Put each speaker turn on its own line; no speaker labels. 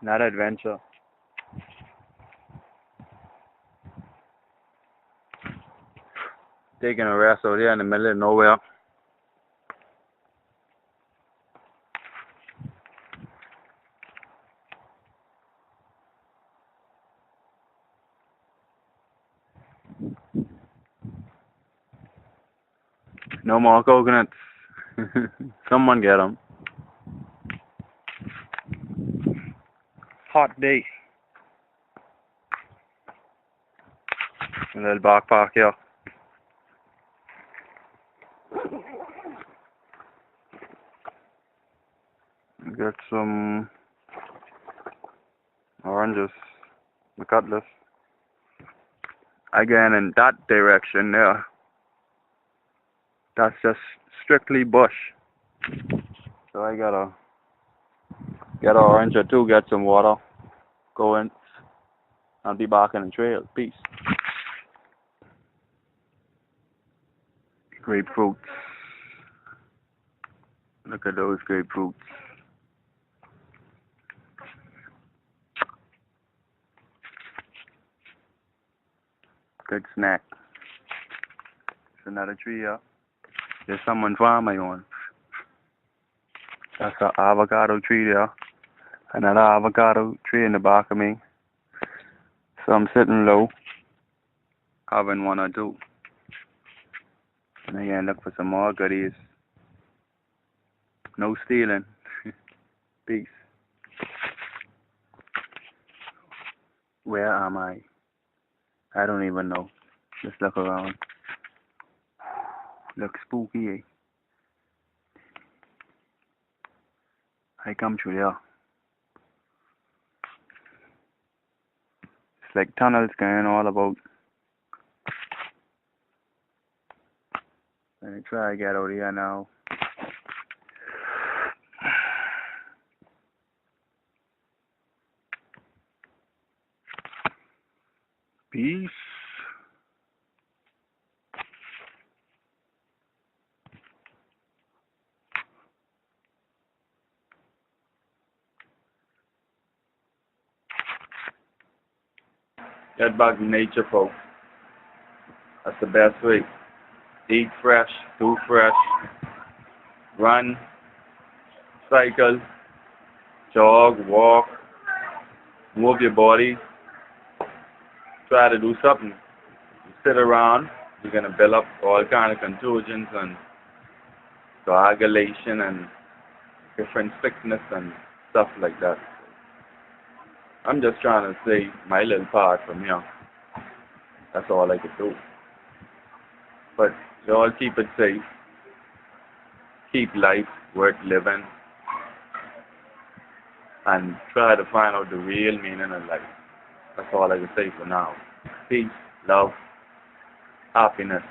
Not adventure. Taking a rest out here in the middle of nowhere. No more coconuts. Someone get them. Hot day. A little bark park here. Get some oranges, the cutlass. Again, in that direction there. That's just strictly bush. So I gotta get an orange or two, get some water, go in. I'll be back on the trail. Peace. Grapefruits. Look at those grapefruits. Good snack. There's another tree here. There's someone farming on. That's an avocado tree there. Another avocado tree in the back of me. So I'm sitting low, having one or two. And again, look for some more goodies. No stealing. Peace. Where am I? I don't even know. Just look around. Looks spooky, eh? I come through there. It's like tunnels going all about. Let me try to get out of here now. Peace. Get back to nature, folks. That's the best way. Eat fresh, do fresh, run, cycle, jog, walk, move your body. Try to do something. You sit around, you're going to build up all kind of contusions and coagulation and different sickness and stuff like that. I'm just trying to say my little part from here. That's all I could do. But you all keep it safe. Keep life worth living. And try to find out the real meaning of life. That's all I can say for now. Peace, love, happiness.